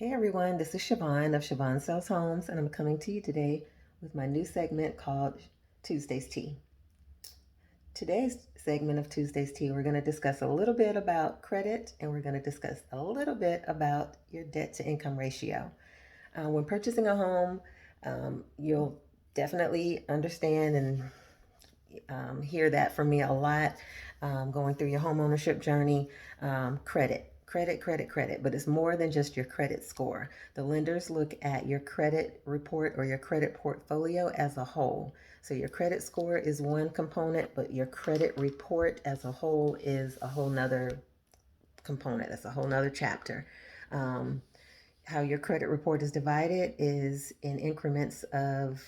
Hey everyone, this is Shevonne of Shevonne Sells Homes, and I'm coming to you today with my new segment called Tuesday's Tea. Today's segment of Tuesday's Tea, we're going to discuss a little bit about credit and we're going to discuss a little bit about your debt to income ratio. When purchasing a home, you'll definitely understand and hear that from me a lot going through your home ownership journey. Credit, but it's more than just your credit score. The lenders look at your credit report or your credit portfolio as a whole. So your credit score is one component, but your credit report as a whole is a whole nother component. That's a whole nother chapter. Um, how your credit report is divided is in increments of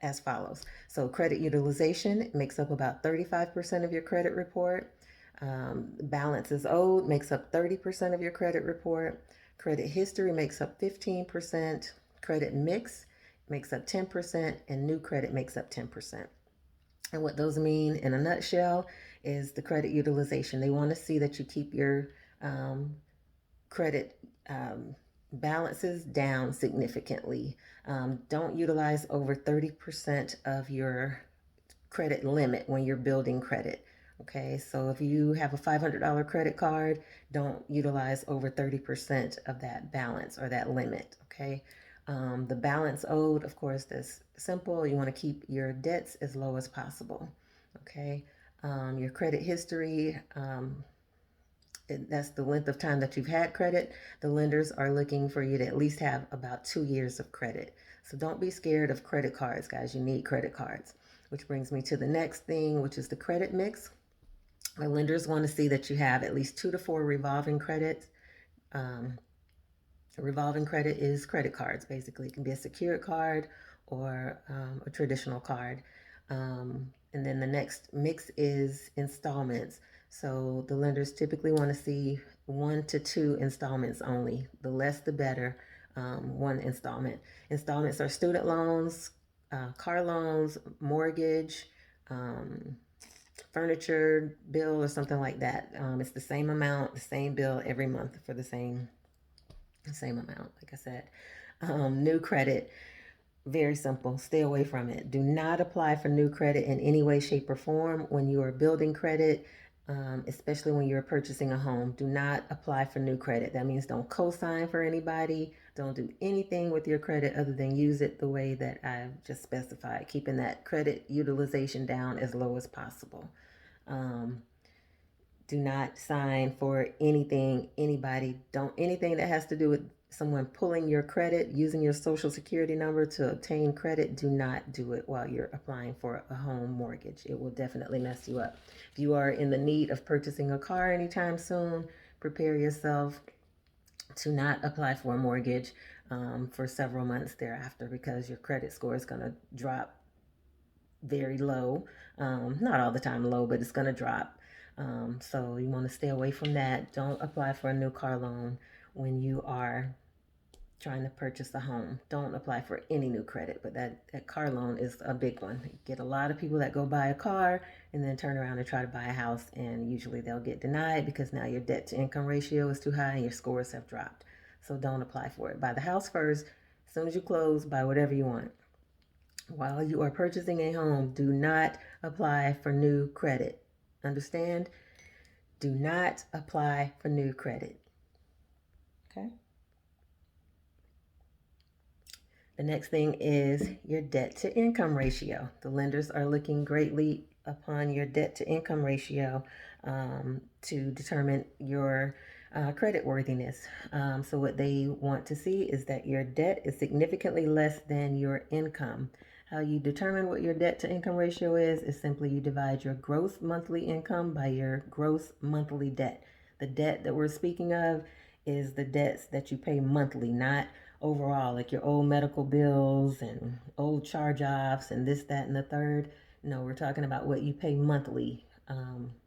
as follows. So credit utilization makes up about 35% of your credit report. Balances owed makes up 30% of your credit report. Credit history makes up 15%. Credit mix makes up 10%, and new credit makes up 10%. And what those mean in a nutshell is the credit utilization. They want to see that you keep your credit balances down significantly. Don't utilize over 30% of your credit limit when you're building credit. Okay, so if you have a $500 credit card, don't utilize over 30% of that balance or that limit. Okay, the balance owed, of course, that's simple. You want to keep your debts as low as possible. Okay, your credit history, that's the length of time that you've had credit. The lenders are looking for you to at least have about 2 years of credit. So don't be scared of credit cards, guys. You need credit cards. Which brings me to the next thing, which is the credit mix. The lenders want to see that you have at least 2 to 4 revolving credits. Um, revolving credit is credit cards, basically. It can be a secured card or a traditional card. And then the next mix is installments. So the lenders typically want to see 1 to 2 installments only. The less, the better. One installment. Installments are student loans, car loans, mortgage, um, furniture bill, or something like that. It's the same amount, the same bill every month for the same amount. Like I said, new credit. Very simple. Stay away from it. Do not apply for new credit in any way, shape, or form when you are building credit, especially when you're purchasing a home. Do not apply for new credit. That means don't co-sign for anybody. Don't do anything with your credit other than use it the way that I've just specified, keeping that credit utilization down as low as possible. Um, do not sign for anything, anybody. Don't anything that has to do with someone pulling your credit, using your social security number to obtain credit. Do not do it while you're applying for a home mortgage. It will definitely mess you up. If you are in the need of purchasing a car anytime soon, prepare yourself to not apply for a mortgage for several months thereafter, because your credit score is going to drop very low. Not all the time low, but it's going to drop. So you want to stay away from that. Don't apply for a new car loan when you are trying to purchase a home. Don't apply for any new credit, but that car loan is a big one. You get a lot of people that go buy a car and then turn around and try to buy a house, and usually they'll get denied because now your debt to income ratio is too high and your scores have dropped. So don't apply for it. Buy the house first. As soon as you close, buy whatever you want. While you are purchasing a home, do not apply for new credit. Understand? Do not apply for new credit. Okay? The next thing is your debt to income ratio. The lenders are looking greatly upon your debt to income ratio to determine your credit worthiness. So, what they want to see is that your debt is significantly less than your income. How you determine what your debt to income ratio is simply you divide your gross monthly income by your gross monthly debt. The debt that we're speaking of is the debts that you pay monthly, not overall, like your old medical bills and old charge offs and this, that, and the third. No, we're talking about what you pay monthly.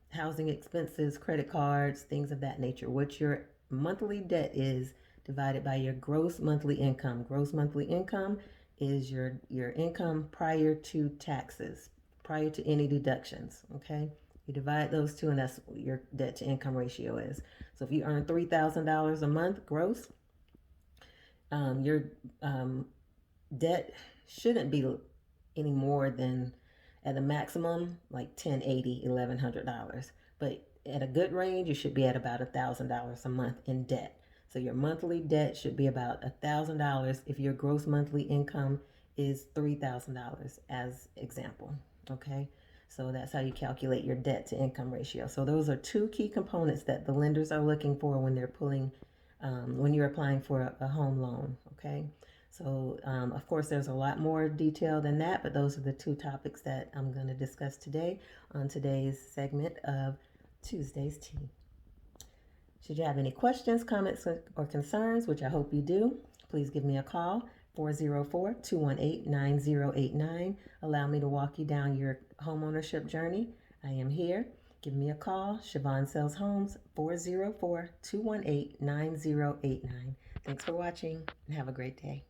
Housing expenses, credit cards, things of that nature. What your monthly debt is divided by your gross monthly income. Gross monthly income is your income prior to taxes, prior to any deductions. Okay, you divide those two, and that's what your debt to income ratio is. So if you earn $3,000 a month gross, Your debt shouldn't be any more than at a maximum like $1080, $1100, but at a good range you should be at about $1000 a month in debt. So your monthly debt should be about $1000 if your gross monthly income is $3000 as example. Okay, so that's how you calculate your debt to income ratio. So those are two key components that the lenders are looking for when they're pulling when you're applying for a home loan. Okay, so of course there's a lot more detail than that, but those are the two topics that I'm going to discuss today on today's segment of Tuesday's Tea. Should you have any questions, comments, or concerns, which I hope you do, please give me a call, 404-218-9089. Allow me to walk you down your homeownership journey. I am here. Give me a call. Shevonne Sells Homes, 404-218-9089. Thanks for watching and have a great day.